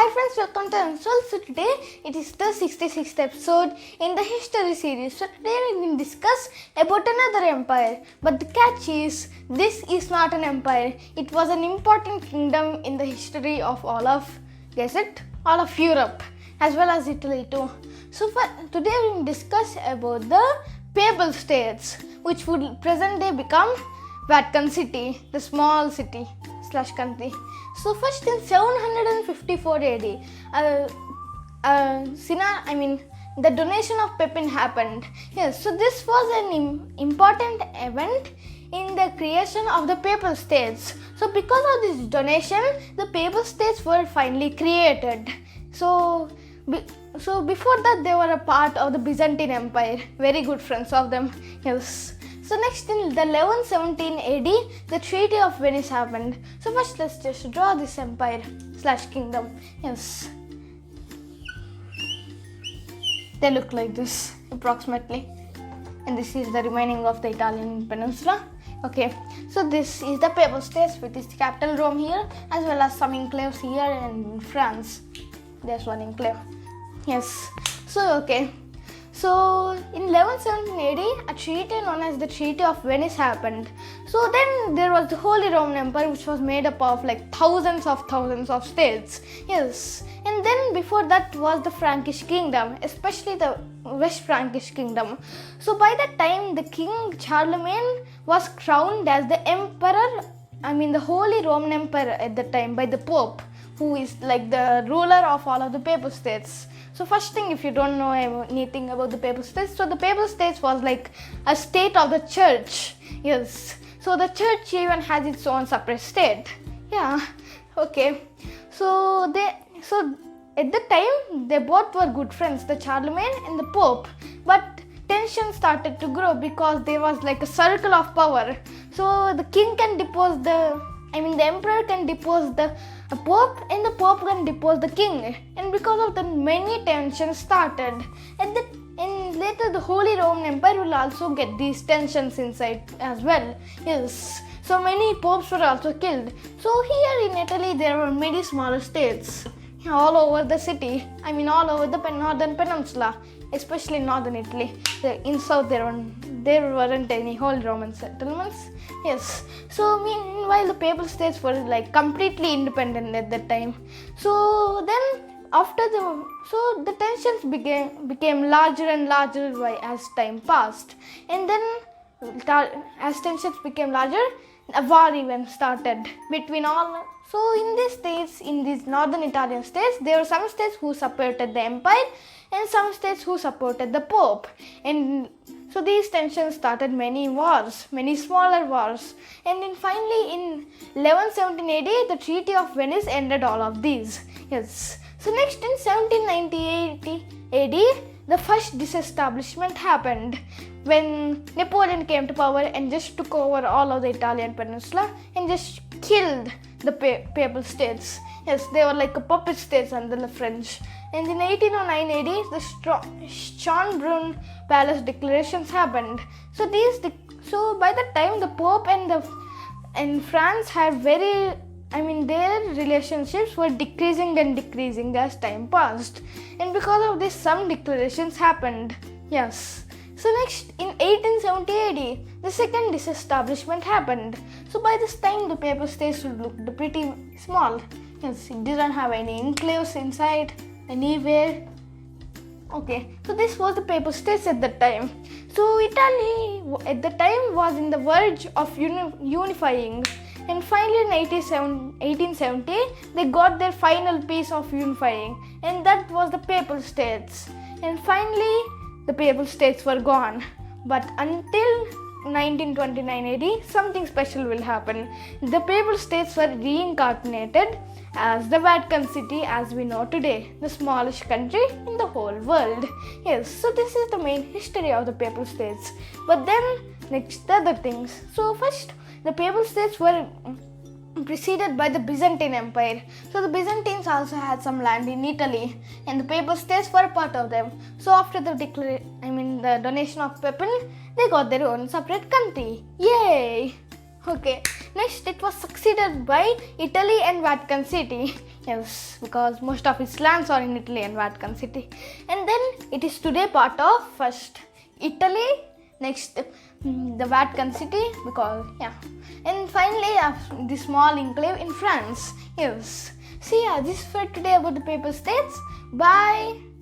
Hi friends, welcome to Answal. So today it is the 66th episode in the history series. So today we will discuss about another empire. But the catch is, this is not an empire. It was an important kingdom in the history of all of, guess it, all of Europe as well as Italy too. So for today we will discuss about the Papal States, which would present day become Vatican City, the small city / country. So first in 754 AD, the donation of Pepin happened. Yes, so this was an important event in the creation of the Papal States. So because of this donation, the Papal States were finally created. So before that, they were a part of the Byzantine Empire. Very good friends of them. Yes. So next in the 1117 AD, the Treaty of Venice happened. So first let's just draw this empire / kingdom. Yes. They look like this approximately. And this is the remaining of the Italian peninsula. Okay, so this is the Papal States with its capital Rome here, as well as some enclaves here in France. There's one enclave. Yes. So okay. So in 1117 AD, a treaty known as the Treaty of Venice happened. So then there was the Holy Roman Empire, which was made up of like thousands of states. Yes. And then before that was the Frankish kingdom, especially the West Frankish kingdom. So by that time, the King Charlemagne was crowned as the emperor, the Holy Roman Empire at the time by the Pope, who is like the ruler of all of the Papal States. So first thing, if you don't know anything about the Papal States, so the Papal States was like a state of the church. Yes. So the church even has its own separate state. Yeah. Okay. So at the time, they both were good friends, the Charlemagne and the Pope. But tension started to grow because there was like a circle of power. So the king can depose the emperor can depose the Pope, and the Pope can depose the king. And because of that, many tensions started. And later, the Holy Roman Empire will also get these tensions inside as well. Yes. So many popes were also killed. So here in Italy, there were many smaller states all over the city. All over the northern peninsula, especially northern Italy. In south, there weren't any Holy Roman settlements. Yes. So meanwhile, the Papal States were like completely independent at that time. So then the tensions became larger and larger as time passed. And then as tensions became larger, a war even started between all. So in these northern Italian states, there were some states who supported the empire and some states who supported the Pope. And so these tensions started many wars, many smaller wars. And then finally in 1117 AD, the Treaty of Venice ended all of these. Yes. So next in 1798 AD, the first disestablishment happened when Napoleon came to power and just took over all of the Italian peninsula and just killed the Papal States. Yes, they were like a puppet states under the French. And in 1809 AD, the Schönbrunn Palace declarations happened. So by that time, the Pope and France had their relationships were decreasing and decreasing as time passed. And because of this, some declarations happened. Yes. So next, in 1870 AD, the second disestablishment happened. So by this time, the Papal States would look pretty small. Yes, it didn't have any enclaves inside anywhere. Okay, so this was the Papal States at that time. So Italy at the time was in the verge of unifying. And finally in 1870, they got their final piece of unifying. And that was the Papal States. And finally, the Papal States were gone. But until 1929 AD, something special will happen. The Papal States were reincarnated as the Vatican City as we know today, the smallest country in the whole world. Yes, so this is the main history of the Papal States. But then, next, the other things. So first, the Papal States were preceded by the Byzantine Empire. So the Byzantines also had some land in Italy, and the Papal States were part of them. So after the donation of Pepin, they got their own separate country. Yay! Okay. Next, it was succeeded by Italy and Vatican City. Yes, because most of its lands are in Italy and Vatican City. And then it is today part of first Italy, next the Vatican City, because and finally the small enclave in France. Yes. So this is for today about the Papal States. Bye.